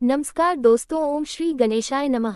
नमस्कार दोस्तों, ओम श्री गणेशाय नमः।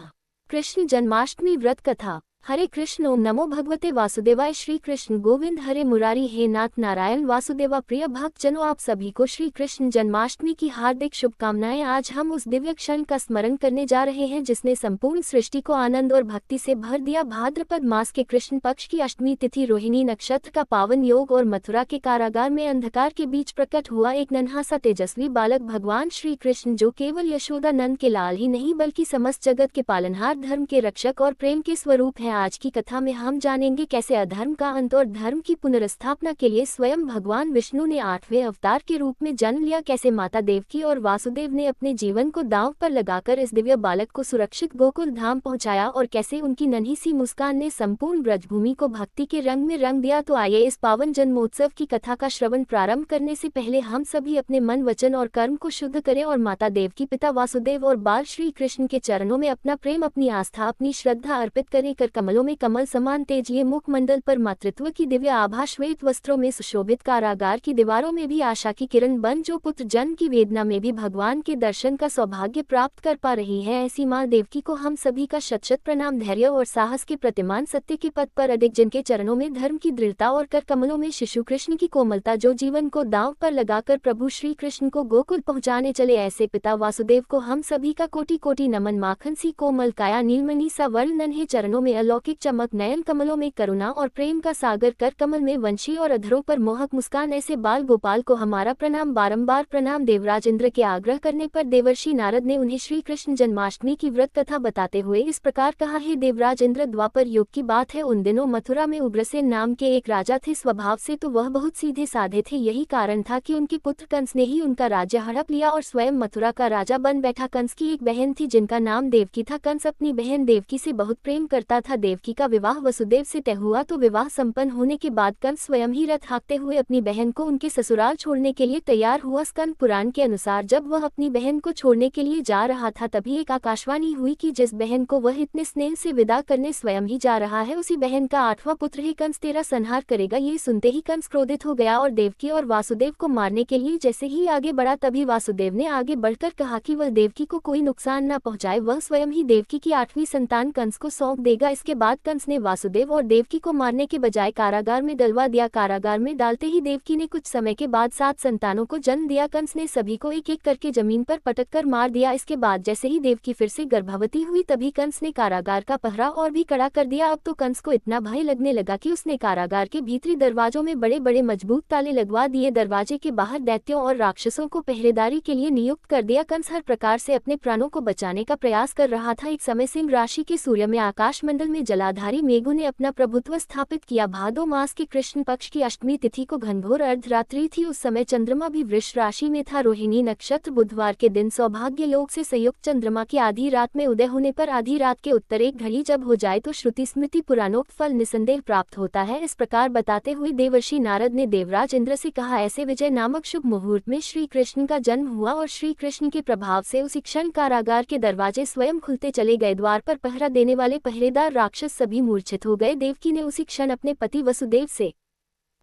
कृष्ण जन्माष्टमी व्रत कथा। हरे कृष्ण। ओम नमो भगवते वासुदेवाय। श्री कृष्ण गोविंद हरे मुरारी। हे नाथ नारायण वासुदेवा। प्रिय भक्त जनों, आप सभी को श्री कृष्ण जन्माष्टमी की हार्दिक शुभकामनाएं। आज हम उस दिव्य क्षण का स्मरण करने जा रहे हैं जिसने संपूर्ण सृष्टि को आनंद और भक्ति से भर दिया। भाद्रपद मास के कृष्ण पक्ष की अष्टमी तिथि रोहिणी नक्षत्र का पावन योग और मथुरा के कारागार में अंधकार के बीच प्रकट हुआ एक नन्हा सा तेजस्वी बालक भगवान श्री कृष्ण, जो केवल यशोदा नंद के लाल ही नहीं बल्कि समस्त जगत के पालनहार, धर्म के रक्षक और प्रेम के स्वरूप हैं। आज की कथा में हम जानेंगे कैसे अधर्म का अंत और धर्म की पुनर्स्थापना के लिए स्वयं भगवान विष्णु ने 8वें अवतार के रूप में जन्म लिया, कैसे माता देवकी और वासुदेव ने अपने जीवन को दांव पर लगाकर इस दिव्य बालक को सुरक्षित गोकुल धाम पहुंचाया और कैसे उनकी नन्ही सी मुस्कान ने संपूर्ण ब्रजभूमि को भक्ति के रंग में रंग दिया। तो आइए इस पावन जन्मोत्सव की कथा का श्रवण प्रारंभ करने से पहले हम सभी अपने मन, वचन और कर्म को शुद्ध करें और माता देवकी, पिता वासुदेव और बाल श्री कृष्ण के चरणों में अपना प्रेम, अपनी आस्था, अपनी श्रद्धा अर्पित करें। कर कमलों में कमल समान तेजिए मुखमंडल पर मातृत्व की दिव्य आभा, श्वेत वस्त्रों में सुशोभित कारागार की दीवारों में भी आशा की किरण बन, जो पुत्र जन्म की वेदना में भी भगवान के दर्शन का सौभाग्य प्राप्त कर पा रही है। ऐसी माँ देवकी को हम सभी का शत शत प्रणाम। धैर्य और साहस के प्रतिमान, सत्य के पथ पर अधिक, जिनके चरणों में धर्म की दृढ़ता और कर कमलों में शिशु कृष्ण की कोमलता, जो जीवन को दांव पर लगाकर प्रभु श्री कृष्ण को गोकुल पहुंचाने चले। ऐसे पिता वासुदेव को हम सभी का कोटि कोटि नमन। माखन सी कोमल काया, नीलमणि सा वर्ण, नन्हे चरणों में अलौकिक चमक, नयन कमलों में करुणा और प्रेम का सागर, कर कमल में वंशी और अधरों पर मोहक मुस्कान। ऐसे बाल गोपाल को हमारा प्रणाम, बारंबार प्रणाम। देवराज इंद्र के आग्रह करने पर देवर्षि नारद ने उन्हें श्री कृष्ण जन्माष्टमी की व्रत कथा बताते हुए इस प्रकार कहा है। देवराज इंद्र, द्वापर युग की बात है। उन दिनों मथुरा में उग्रसेन नाम के एक राजा थे। स्वभाव से तो वह बहुत सीधे साधे थे, यही कारण था कि उनके पुत्र कंस ने ही उनका राज्य हड़प लिया और स्वयं मथुरा का राजा बन बैठा। कंस की एक बहन थी जिनका नाम देवकी था। कंस अपनी बहन देवकी से बहुत प्रेम करता था। देवकी का विवाह वसुदेव से तय हुआ तो विवाह संपन्न होने के बाद कंस स्वयं ही रथ हाँकते हुए अपनी बहन को उनके ससुराल छोड़ने के लिए तैयार हुआ। स्कंद पुराण के अनुसार जब वह अपनी बहन को छोड़ने के लिए जा रहा था, तभी एक आकाशवाणी हुई कि जिस बहन को वह इतने स्नेह से विदा करने स्वयं ही जा रहा है, उसी बहन का 8वां पुत्र ही कंस तेरा संहार करेगा। ये सुनते ही कंस क्रोधित हो गया और देवकी और वासुदेव को मारने के लिए जैसे ही आगे बढ़ा, तभी वासुदेव ने आगे बढ़कर कहा कि वह देवकी को कोई नुकसान न पहुंचाए, वह स्वयं ही देवकी की 8वीं संतान कंस को सौंप देगा। इसके बाद कंस ने वासुदेव और देवकी को मारने के बजाय कारागार में डलवा दिया। कारागार में डालते ही देवकी ने कुछ समय के बाद 7 संतानों को जन्म दिया। कंस ने सभी को एक एक करके जमीन पर पटक कर मार दिया। इसके बाद जैसे ही देवकी फिर से गर्भवती हुई, तभी कंस ने कारागार का पहरा और भी कड़ा कर दिया। अब तो कंस को इतना भय लगने लगा कि उसने कारागार के भीतरी दरवाजों में बड़े बड़े मजबूत ताले लगवा दिए। दरवाजे के बाहर दैत्यों और राक्षसों को पहरेदारी के लिए नियुक्त कर दिया। कंस हर प्रकार से अपने प्राणों को बचाने का प्रयास कर रहा था। एक समय सिंह राशि के सूर्य में आकाशमंडल में जलाधारी मेघों ने अपना प्रभुत्व स्थापित किया। भादो मास के कृष्ण पक्ष की अष्टमी तिथि को घनघोर अर्धरात्रि थी। उस समय चंद्रमा भी वृष राशि में था। रोहिणी नक्षत्र बुधवार के दिन सौभाग्य योग से संयुक्त चंद्रमा की आधी रात में उदय होने पर आधी रात के उत्तर एक घड़ी जब हो जाए तो श्रुति स्मृति पुराणोक्त फल निसंदेह प्राप्त होता है। इस प्रकार बताते हुए देवर्षि नारद ने देवराज इंद्र से कहा, ऐसे विजय नामक शुभ मुहूर्त में श्री कृष्ण का जन्म हुआ और श्री कृष्ण के प्रभाव से उसी क्षण कारागार के दरवाजे स्वयं खुलते चले गए। द्वार पर पहरा देने वाले पहरेदार राक्षस सभी मूर्छित हो गए। देवकी ने उसी क्षण अपने पति वसुदेव से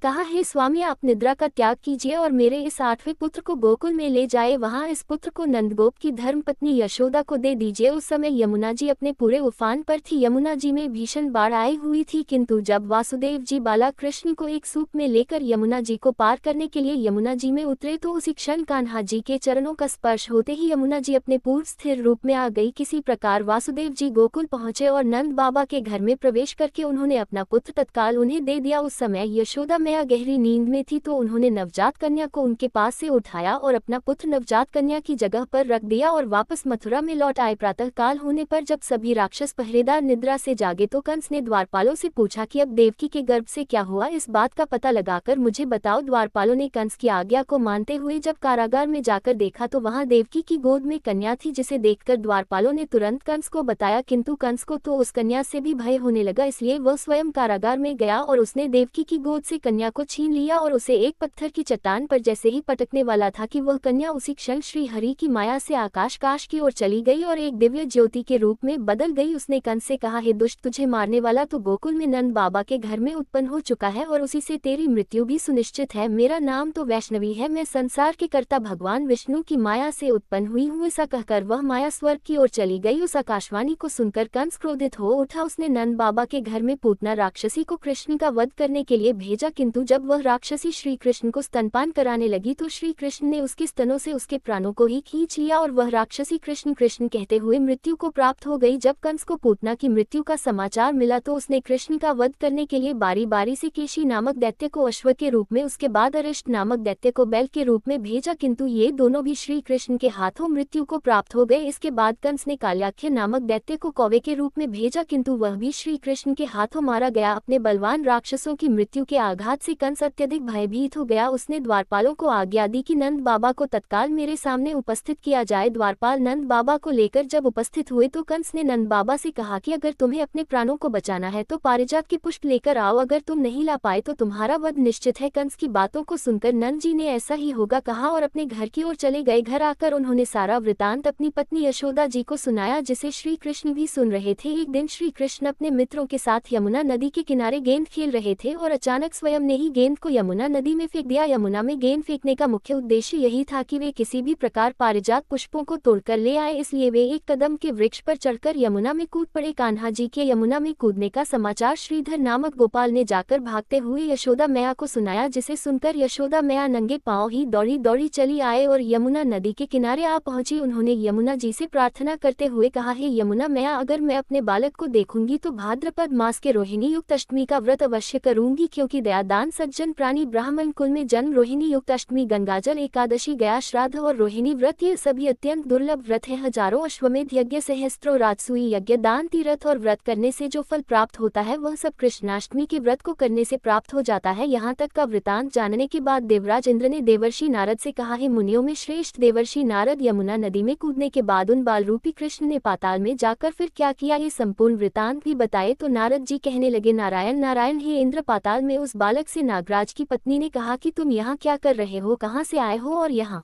कहा, हे स्वामी, आप निद्रा का त्याग कीजिए और मेरे इस 8वें पुत्र को गोकुल में ले जाए। वहां इस पुत्र को नंदगोप की धर्मपत्नी यशोदा को दे दीजिए। उस समय यमुना जी अपने पूरे उफान पर थी। यमुना जी में भीषण बाढ़ आई हुई थी, किंतु जब वासुदेव जी बाला कृष्ण को एक सूप में लेकर यमुना जी को पार करने के लिए यमुना जी में उतरे तो उसी क्षण कान्हा जी के चरणों का स्पर्श होते ही यमुना जी अपने पूर्व स्थिर रूप में आ गई। किसी प्रकार वासुदेव जी गोकुल पहुंचे और नंद बाबा के घर में प्रवेश करके उन्होंने अपना पुत्र तत्काल उन्हें दे दिया। उस समय यशोदा मैया गहरी नींद में थी, तो उन्होंने नवजात कन्या को उनके पास से उठाया और अपना पुत्र नवजात कन्या की जगह पर रख दिया और वापस मथुरा में लौट आए। प्रातः काल होने पर जब सभी राक्षस पहरेदार निद्रा से जागे तो कंस ने द्वारपालों से पूछा कि अब देवकी के गर्भ से क्या हुआ, इस बात का पता लगाकर मुझे बताओ। द्वारपालों ने कंस की आज्ञा को मानते हुए जब कारागार में जाकर देखा तो वहां देवकी की गोद में कन्या थी, जिसे देखकर द्वारपालों ने तुरंत कंस को बताया, किंतु कंस को तो उस कन्या से भी भय होने लगा, इसलिए वह स्वयं कारागार में गया और उसने देवकी की गोद से कन्या कन्या को छीन लिया और उसे एक पत्थर की चट्टान पर जैसे ही पटकने वाला था कि वह कन्या उसी क्षण श्री हरि की माया से आकाश की ओर चली गई और एक दिव्य ज्योति के रूप में बदल गई। उसने कंस से कहा, हे दुष्ट, तुझे मारने वाला तो गोकुल में नंद बाबा के घर में उत्पन्न हो चुका है और उसी से तेरी मृत्यु भी सुनिश्चित है। मेरा नाम तो वैष्णवी है, मैं संसार के कर्ता भगवान विष्णु की माया से उत्पन्न हुई हूँ। ऐसा कहकर वह माया स्वर्ग की ओर चली गई। उस आकाशवाणी को सुनकर कंस क्रोधित हो उठा। उसने नंद बाबा के घर में पूतना राक्षसी को कृष्ण का वध करने के लिए भेजा, किंतु जब वह राक्षसी श्री कृष्ण को स्तनपान कराने लगी तो श्री कृष्ण ने उसके स्तनों से उसके प्राणों को ही खींच लिया और वह राक्षसी कृष्ण कृष्ण कहते हुए मृत्यु को प्राप्त हो गई। जब कंस को पूतना की मृत्यु का समाचार मिला तो उसने कृष्ण का वध करने के लिए बारी बारी से केशी नामक दैत्य को अश्व के रूप में, उसके बाद अरिष्ट नामक दैत्य को बैल के रूप में भेजा, किंतु ये दोनों भी श्री कृष्ण के हाथों मृत्यु को प्राप्त हो गए। इसके बाद कंस ने काल्याख्य नामक दैत्य को कौवे के रूप में भेजा, किंतु वह भी श्री कृष्ण के हाथों मारा गया। अपने बलवान राक्षसों की मृत्यु के आघात से कंस अत्यधिक भयभीत हो गया। उसने द्वारपालों को आज्ञा दी कि नंद बाबा को तत्काल मेरे सामने उपस्थित किया जाए। द्वारपाल नंद बाबा को लेकर जब उपस्थित हुए तो कंस ने नंद बाबा से कहा कि अगर तुम्हें अपने प्राणों को बचाना है तो पारिजात के पुष्प लेकर आओ, अगर तुम नहीं ला पाए तो तुम्हारा वध निश्चित है। कंस की बातों को सुनकर नंद जी ने ऐसा ही होगा कहा और अपने घर की ओर चले गए। घर आकर उन्होंने सारा वृतांत अपनी पत्नी यशोदा जी को सुनाया, जिसे श्री कृष्ण भी सुन रहे थे। एक दिन श्री कृष्ण अपने मित्रों के साथ यमुना नदी के किनारे गेंद खेल रहे थे और अचानक स्वयं ने ही गेंद को यमुना नदी में फेंक दिया। यमुना में गेंद फेंकने का मुख्य उद्देश्य यही था कि वे किसी भी प्रकार पारिजात पुष्पों को तोड़कर ले आए, इसलिए वे एक कदम के वृक्ष पर चढ़कर यमुना में कूद पड़े। कान्हा जी के यमुना में कूदने का समाचार श्रीधर नामक गोपाल ने जाकर भागते हुए यशोदा मैया को सुनाया, जिसे सुनकर यशोदा मैया नंगे पांव ही दौड़ी दौड़ी चली आए और यमुना नदी के किनारे आ पहुंची। उन्होंने यमुना जी से प्रार्थना करते हुए कहा, हे यमुना मैया, अगर मैं अपने बालक को देखूंगी तो भाद्रपद मास के रोहिणी युक्त अष्टमी का व्रत अवश्य करूंगी, क्योंकि दयादान सज्जन प्राणी ब्राह्मण कुल में जन्म रोहिणी युक्त अष्टमी, गंगाजल एकादशी, गया श्राद्ध और रोहिणी व्रत ये सभी अत्यंत दुर्लभ व्रत है। हजारों अश्वमेध यज्ञ, सहस्त्रों राजसूई यज्ञ, दान, तीर्थ और व्रत करने से जो फल प्राप्त होता है वह सब कृष्णाष्टमी के व्रत को करने से प्राप्त हो जाता है। यहाँ तक का वृतांत जानने के बाद देवराज इंद्र ने देवर्षि नारद से कहा, हे मुनियों में श्रेष्ठ देवर्षि नारद, यमुना नदी में कूदने के बाद उन बाल रूपी कृष्ण ने पाताल में जाकर फिर क्या किया, ये संपूर्ण वृतांत भी बताए। तो नारद जी कहने लगे, नारायण नारायण, हे इंद्र, पाताल में उस बालक से नागराज की पत्नी ने कहा कि तुम यहाँ क्या कर रहे हो, कहाँ से आए हो और यहाँ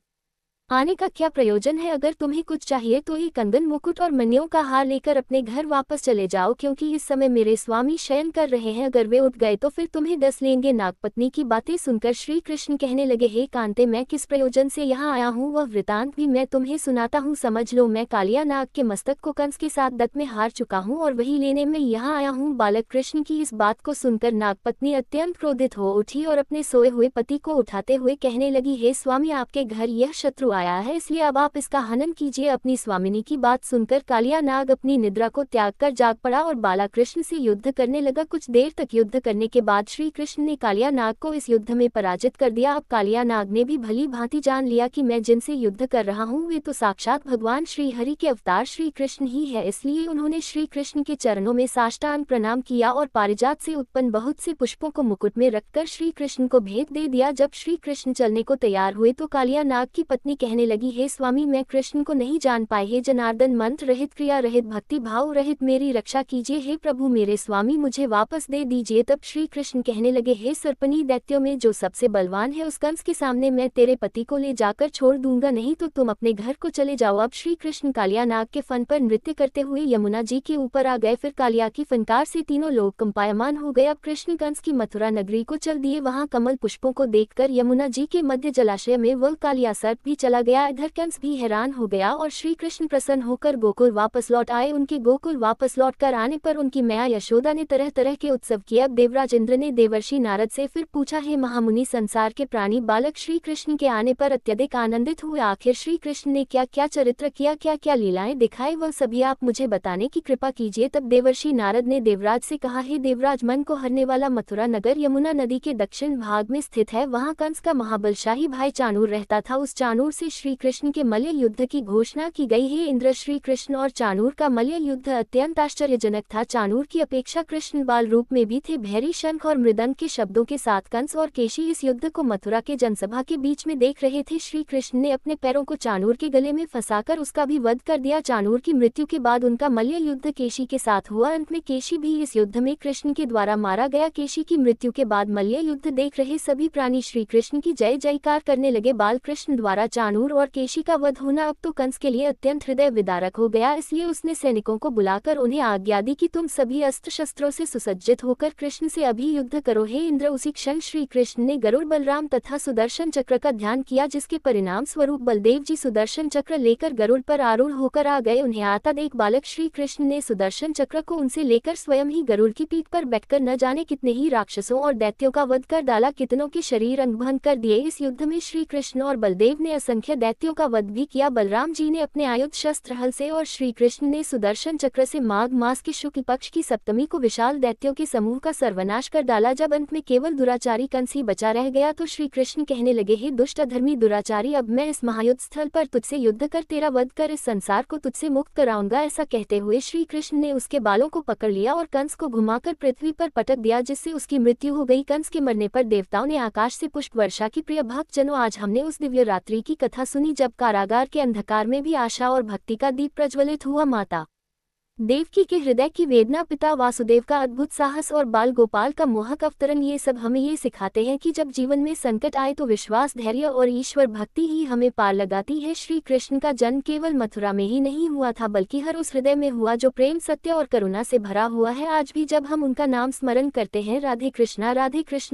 आने का क्या प्रयोजन है। अगर तुम्हें कुछ चाहिए तो ये कंगन, मुकुट और मणियों का हार लेकर अपने घर वापस चले जाओ, क्योंकि इस समय मेरे स्वामी शयन कर रहे हैं, अगर वे उठ गए तो फिर तुम्हें डस लेंगे। नागपत्नी की बातें सुनकर श्री कृष्ण कहने लगे, हे कांते, मैं किस प्रयोजन से यहाँ आया हूँ वह वृतांत भी मैं तुम्हें सुनाता हूँ, समझ लो। मैं कालिया नाग के मस्तक को कंस के साथ दत्त में हार चुका हूँ और वही लेने में यहाँ आया हूँ। बालक कृष्ण की इस बात को सुनकर नागपत्नी अत्यंत क्रोधित हो उठी और अपने सोए हुए पति को उठाते हुए कहने लगी, हे स्वामी, आपके घर यह शत्रु आया है, इसलिए अब आप इसका हनन कीजिए। अपनी स्वामिनी की बात सुनकर कालिया नाग अपनी निद्रा को त्याग कर जाग पड़ा और बाला कृष्ण से युद्ध करने लगा। कुछ देर तक युद्ध करने के बाद श्री कृष्ण ने कालिया नाग को इस युद्ध में पराजित कर दिया। अब कालिया नाग ने भी भली भांति जान लिया कि मैं जिनसे युद्ध कर रहा हूँ वे तो साक्षात भगवान श्री हरि के अवतार श्री कृष्ण ही है, इसलिए उन्होंने श्री कृष्ण के चरणों में साष्टांग प्रणाम किया और पारिजात से उत्पन्न बहुत से पुष्पों को मुकुट में रखकर श्री कृष्ण को भेंट दे दिया। जब श्री कृष्ण चलने को तैयार हुए तो कालिया नाग की पत्नी कहने लगी, हे स्वामी, मैं कृष्ण को नहीं जान पाई, हे जनार्दन, मंत्र रहित, क्रिया रहित, भक्ति भाव रहित मेरी रक्षा कीजिए। हे प्रभु मेरे स्वामी, मुझे वापस दे दीजिए। तब श्री कृष्ण कहने लगे, हे सर्पनी, दैत्यों में जो सबसे बलवान है उस कंस के सामने मैं तेरे पति को ले जाकर छोड़ दूंगा, नहीं तो तुम अपने घर को चले जाओ। अब श्री कृष्ण कालिया नाग के फन पर नृत्य करते हुए यमुना जी के ऊपर आ गए। फिर कालिया की फनकार से तीनों लोग कंपायमान हो गए। अब कृष्ण कंस की मथुरा नगरी को चल दिए। वहां कमल पुष्पों को देखकर यमुना जी के मध्य जलाशय में वह कालिया सर्प भी चला गया। इधर कंस भी हैरान हो गया और श्री कृष्ण प्रसन्न होकर गोकुल वापस लौट आए। उनके गोकुल वापस लौटकर आने पर उनकी मैया यशोदा ने तरह तरह के उत्सव किए। अब देवराज इंद्र ने देवर्षि नारद से फिर पूछा, हे महामुनि, संसार के प्राणी बालक श्री कृष्ण के आने पर अत्यधिक आनंदित हुए, आखिर श्री कृष्ण ने क्या क्या चरित्र किया, क्या क्या लीलाएं दिखाई, वह सभी आप मुझे बताने की कृपा कीजिए। तब देवर्षि नारद ने देवराज से कहा, हे देवराज, मन को हरने वाला मथुरा नगर यमुना नदी के दक्षिण भाग में स्थित है। वहाँ कंस का महाबलशाही भाई चाणूर रहता था। उस चाणूर से श्री कृष्ण के मल्ल युद्ध की घोषणा की गई है। इंद्र, श्री कृष्ण और चाणूर का मल्ल युद्ध अत्यंत आश्चर्यजनक था। चाणूर की अपेक्षा कृष्ण बाल रूप में भी थे। भैरी शंख और मृदंग के शब्दों के साथ कंस और केशी इस युद्ध को मथुरा के जनसभा के बीच में देख रहे थे। श्री कृष्ण ने अपने पैरों को चाणूर के गले में फंसाकर उसका भी वध कर दिया। चाणूर की मृत्यु के बाद उनका मल्ल युद्ध केशी के साथ हुआ। अंत में केशी भी इस युद्ध में कृष्ण के द्वारा मारा गया। केशी की मृत्यु के बाद मल्ल युद्ध देख रहे सभी प्राणी श्री कृष्ण की जय जयकार करने लगे। बाल कृष्ण द्वारा चाणूर और केशी का वध होना अब तो कंस के लिए अत्यंत हृदय विदारक हो गया। इसलिए उसने सैनिकों को बुलाकर उन्हें आज्ञा दी कि तुम सभी अस्त्र शस्त्रों से सुसज्जित होकर कृष्ण से अभी युद्ध करो। हे इंद्र, उसी क्षण श्री कृष्ण ने गरुड़, बलराम तथा सुदर्शन चक्र का ध्यान किया, जिसके परिणाम स्वरूप बलदेव जी सुदर्शन चक्र लेकर गरुड़ पर आरूढ़ होकर आ गए। उन्हें आता देख बालक श्री कृष्ण ने सुदर्शन चक्र को उनसे लेकर स्वयं ही गरुड़ की पीठ पर बैठकर न जाने कितने ही राक्षसों और दैत्यों का वध कर डाला, कितनों के शरीर अंगभंग कर दिए। इस युद्ध में श्री कृष्ण और बलदेव ने असंख्य दैत्यों का वध भी किया। बलराम जी ने अपने आयुध शस्त्र हल से और श्री कृष्ण ने सुदर्शन चक्र से माघ मास के शुक्ल पक्ष की सप्तमी को विशाल दैत्यों के समूह का सर्वनाश कर डाला। जब अंत में केवल दुराचारी कंस ही बचा रह गया तो श्री कृष्ण कहने लगे, हे दुष्ट अधर्मी दुराचारी, अब मैं इस महायुद्ध स्थल पर तुझसे युद्ध कर तेरा वध कर इस संसार को तुझसे मुक्त कराऊंगा। ऐसा कहते हुए श्री कृष्ण ने उसके बालों को पकड़ लिया और कंस को घुमाकर पृथ्वी पर पटक दिया, जिससे उसकी मृत्यु हो गई। कंस के मरने पर देवताओं ने आकाश से पुष्प वर्षा की। प्रिय भक्तजनों, आज हमने उस दिव्य रात्रि की कथा सुनी जब कारागार के अंधकार में भी आशा और भक्ति का दीप प्रज्वलित हुआ। माता देवकी के हृदय की वेदना, पिता वासुदेव का अद्भुत साहस और बाल गोपाल का मोहक अवतरण, ये सब हमें ये सिखाते हैं कि जब जीवन में संकट आए तो विश्वास, धैर्य और ईश्वर भक्ति ही हमें पार लगाती है। श्री कृष्ण का जन्म केवल मथुरा में ही नहीं हुआ था, बल्कि हर उस हृदय में हुआ जो प्रेम, सत्य और करुणा से भरा हुआ है। आज भी जब हम उनका नाम स्मरण करते हैं, राधे कृष्णा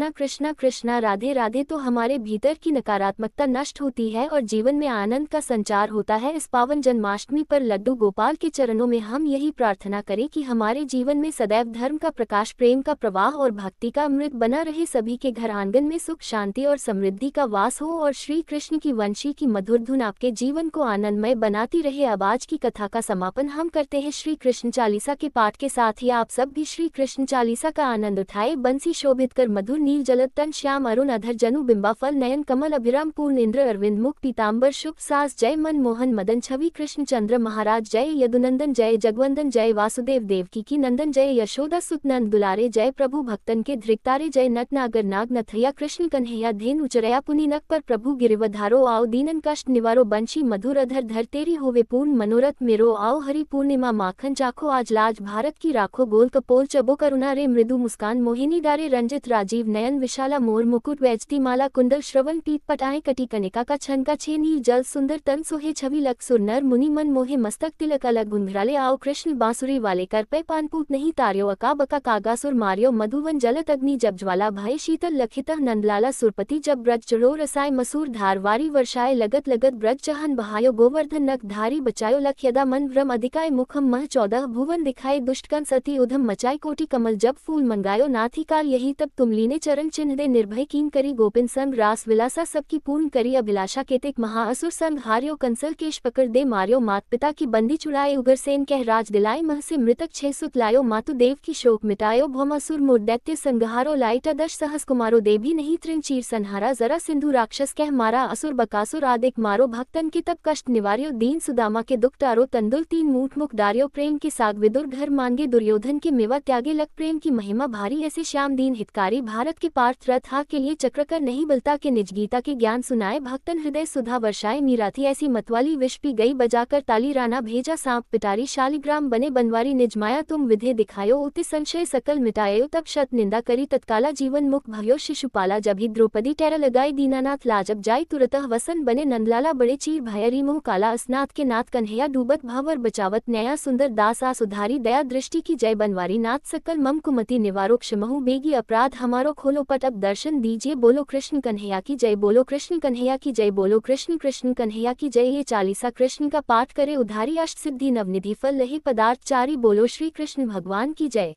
कृष्णा कृष्णा राधे राधे, तो हमारे भीतर की नकारात्मकता नष्ट होती है और जीवन में आनंद का संचार होता है। इस पावन जन्माष्टमी पर लड्डू गोपाल के चरणों में हम यही प्रार्थना करें कि हमारे जीवन में सदैव धर्म का प्रकाश, प्रेम का प्रवाह और भक्ति का अमृत बना रहे। सभी के घर आंगन में सुख, शांति और समृद्धि का वास हो और श्री कृष्ण की वंशी की मधुर धुन आपके जीवन को आनंदमय बनाती रहे। अब आज की कथा का समापन हम करते हैं श्री कृष्ण चालीसा के पाठ के साथ ही। आप सब भी श्री कृष्ण चालीसा का आनंद उठाए। बंसी शोभित कर मधुर नील जलद तन श्याम अरुण अधर जनु बिंबा फल नयन कमल अभिराम पूर्ण इंद्र अरविंद मुख पीताम्बर शुभ सास। जय मन मोहन मदन छवि कृष्ण चंद्र महाराज। जय यदुनंदन, जय जगवंदन, जय वासुदेव देवकी की नंदन। जय यशोदा सुत नंद दुलारे। जय प्रभु भक्तन के धृकतारे। जय नट नागर नाग नथैया कृष्ण कन्हैया धेन उचरया पुनि नक पर प्रभु गिरिवधारो। आओ दीनन कष्ट निवारो बंशी मधुर अधर धर तेरी होवे पूर्ण मनोरथ मेरो। आओ हरि पूर्णिमा माखन चाखो आज लाज भारत की राखो। गोल कपोल चबो करुणा रे मृदु मुस्कान मोहिनी डारे रंजित राजीव नयन विशाला मोर मुकुट वैजती माला कुंडल श्रवण पीत पटाए कटी कनिका का छन का छे नील जल सुंदर तन सोहे छवि लग सुर नर मुनि मन मोहे मस्तक तिलक अलग घुंघराले। आओ कृष्ण बांसुरी वाले कर पे पानपूत नहीं तार्यो अका बका कागासुर मार्यो मधुवन जलत अग्नि जब ज्वाला भय शीतल लखित नंदलाला सुरपति जब ब्रज चढ़ो रसाय मसूर धारवारी वर्षाए लगत लगत ब्रज चहन बहायो गोवर्धन नख धारी बचायो लख यदा मन भ्रम अधिकाय मुखम मह 14 भुवन दिखाए दुष्टकन सती उधम मचाई कोटि कमल जब फूल मंगायो नाथी काल यही तब तुम लीने चरण चिन्ह दे निर्भय कीन करी गोपिन संग रास विलासा सबकी पूर्ण करी अभिलाषा केतिक महाअसुर संग हार्यो कंसल केश पकड़ दे मार्यो मात पिता की बंदी छुड़ाए उग्रसेन कह राज दिलाए मह से मृतक 6 सुत लायो मातु देव की शोक मिटायो भौमासुर मोर दैत्य संगहारो लाइटा दश सहस कुमारो देवी नहीं तृण चीर संहारा जरा सिंधु राक्षस कह मारा असुर बकासुर आदिक मारो भक्तन के तब कष्ट निवार्यो दीन सुदामा के दुख टारो तंदुल 3 मूठ मुख डार्यो प्रेम के साग विदुर घर मांगे दुर्योधन के मेवा त्यागे लग प्रेम की महिमा भारी ऐसे श्याम दीन हितकारी भारत के पार्थ रथ हा के लिए चक्रकर नहीं बलता के निज गीता के ज्ञान सुनाए भक्तन हृदय सुधा वर्षाए मीरा थी ऐसी मतवाली विष पी गई बजाकर ताली राना भेजा सांप पिटारी शालिग्राम बने बनवारी निज माया तुम विधे दिखायो उति संशय सकल मिटायो तब शत निंदा करी तत्काला जीवन मुख भयो शिशुपाला जब ही द्रौपदी टेरा लगाई दीनानाथ लाजब जाई तुरतः वसन बने नंदलाला बड़े चीर भयरी मुँह काला अस्नाथ के नाथ कन्हैया डूबत भावर बचावत न्याया सुंदर दास आ सुधारी दया दृष्टि की जय बनवारी नाथ सकल मम कुमति निवारो क्षमहु बेगी अपराध हमारो खोलो पट अब दर्शन दीजिए बोलो कृष्ण कन्हैया की जय बोलो कृष्ण कन्हैया की जय बोलो कृष्ण कृष्ण कन्हैया की जय। ये चालीसा कृष्ण का पाठ करे उधारी अष्ट सिद्धि नवनिधि फल लहे पदार्थ चारी बोलो श्री कृष्ण भगवान की जय।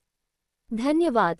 धन्यवाद।